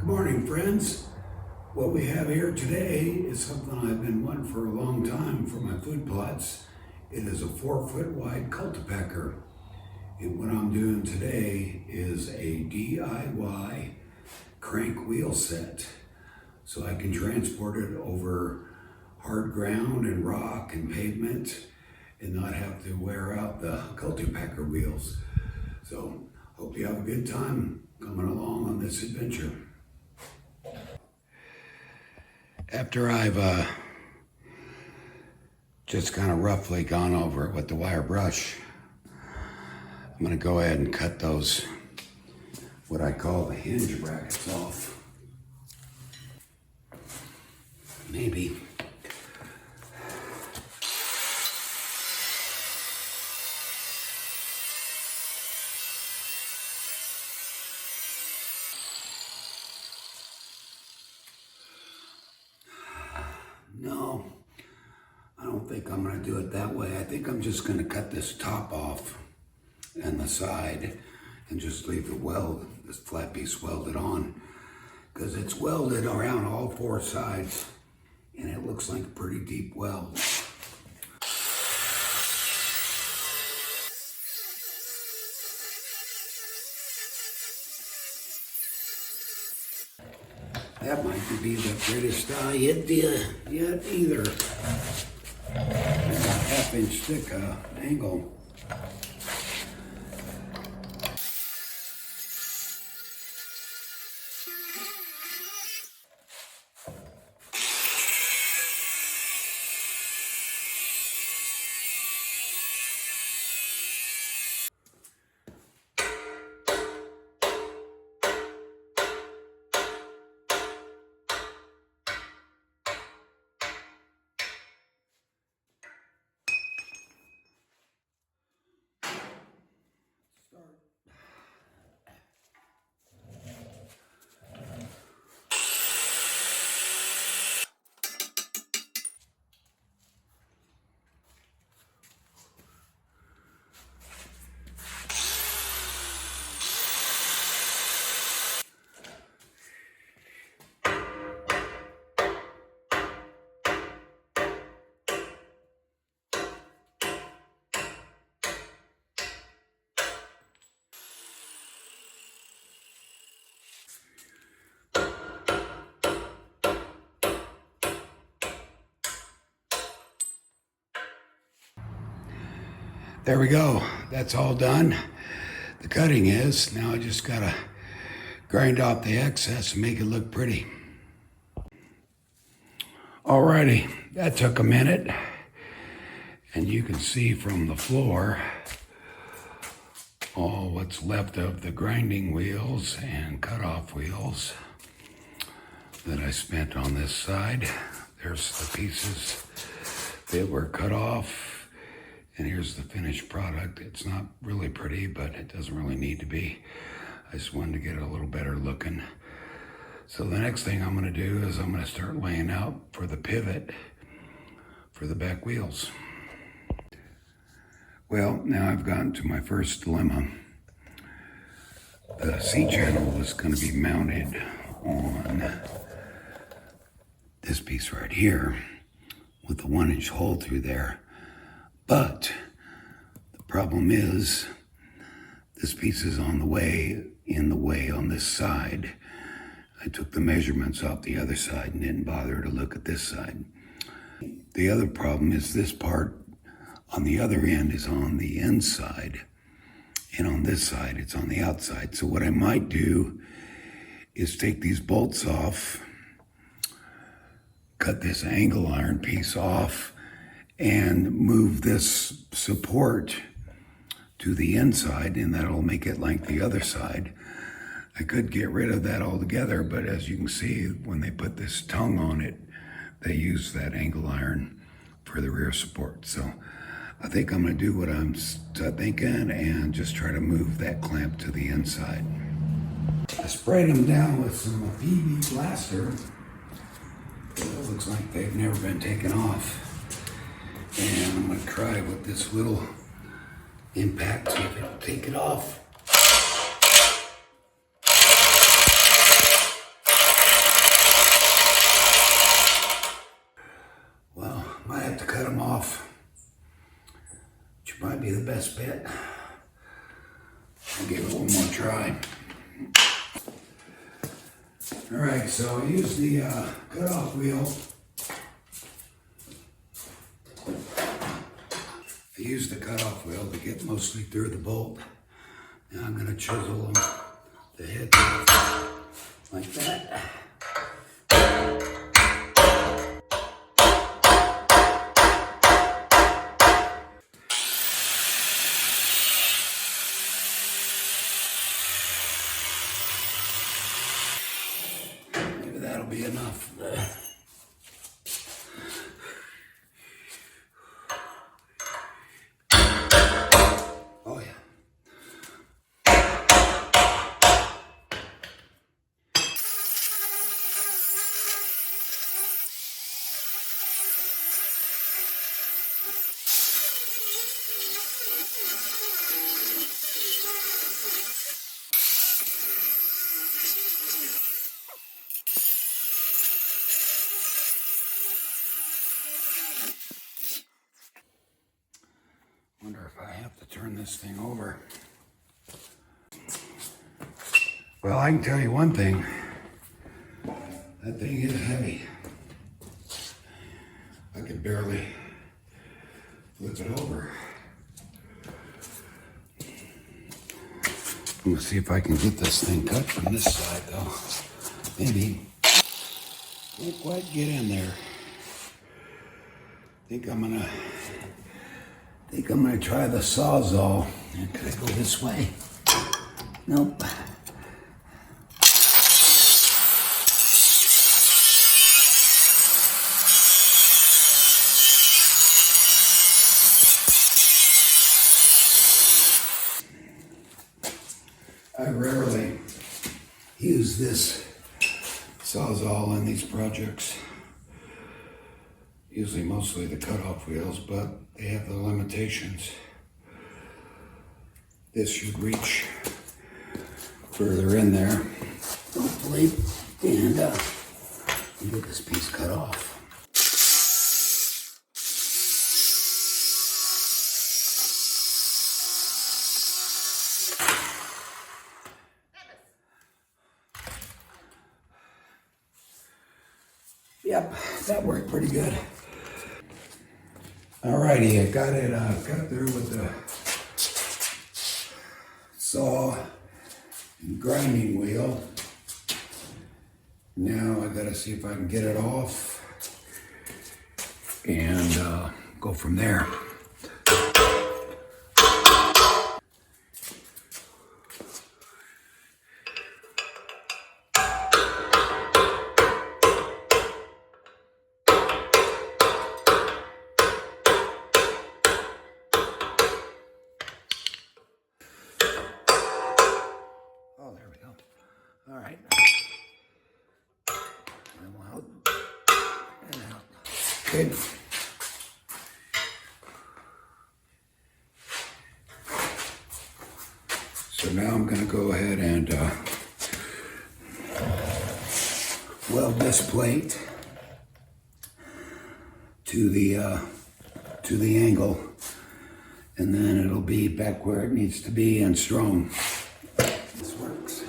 Good morning, friends. What we have here today is something I've been wanting for a long time for my food plots. It is a 4-foot wide cultipacker. And what I'm doing today is a DIY crank wheel set. So I can transport it over hard ground and rock and pavement and not have to wear out the cultipacker wheels. So hope you have a good time coming along on this adventure. After I've just kind of roughly gone over it with the wire brush, I'm going to go ahead and cut those, what I call the hinge brackets off. Maybe. No, I don't think I'm going to do it that way. I think I'm just going to cut this top off and the side and just leave the weld, this flat piece welded on, because it's welded around all 4 sides and it looks like a pretty deep weld. That might be the greatest yet either. It's a 1/2 inch thick angle. There we go. That's all done. The cutting is. Now I just gotta grind off the excess and make it look pretty. Alrighty, that took a minute. And you can see from the floor all what's left of the grinding wheels and cutoff wheels that I spent on this side. There's the pieces that were cut off. And here's the finished product. It's not really pretty, but it doesn't really need to be. I just wanted to get it a little better looking. So the next thing I'm gonna do is I'm gonna start laying out for the pivot for the back wheels. Well, now I've gotten to my first dilemma. The C-channel was gonna be mounted on this piece right here with the 1-inch hole through there. But the problem is this piece is in the way on this side. I took the measurements off the other side and didn't bother to look at this side. The other problem is this part on the other end is on the inside, and on this side it's on the outside. So what I might do is take these bolts off, cut this angle iron piece off, and move this support to the inside, and that'll make it like the other side. I could get rid of that altogether, but as you can see, when they put this tongue on it, they use that angle iron for the rear support. So I think I'm gonna do what I'm thinking and just try to move that clamp to the inside. I sprayed them down with some PV blaster. It looks like they've never been taken off. And I'm going to try with this little impact, see if it'll take it off. be the best bet. I'll give it one more try. All right, so I used the cutoff wheel. I used the cutoff wheel to get mostly through the bolt. Now I'm going to chisel the head like that. Maybe that'll be enough. Oh yeah. Wonder if I have to turn this thing over. Well, I can tell you one thing. That thing is heavy. I could barely flip it over. I'm gonna see if I can get this thing cut from this side though. Maybe. Can't quite get in there. Think I'm gonna try the Sawzall. Could I go this way? Nope. I rarely use this Sawzall in these projects. Usually mostly the cutoff wheels, but they have the limitations. This should reach further in there, hopefully, and get this piece cut off. Yep, that worked pretty good. Alrighty, I got it cut through with the saw and grinding wheel. Now I gotta see if I can get it off and go from there. All right. Out and out. Good. So now I'm going to go ahead and weld this plate to the angle, and then it'll be back where it needs to be and strong. This works.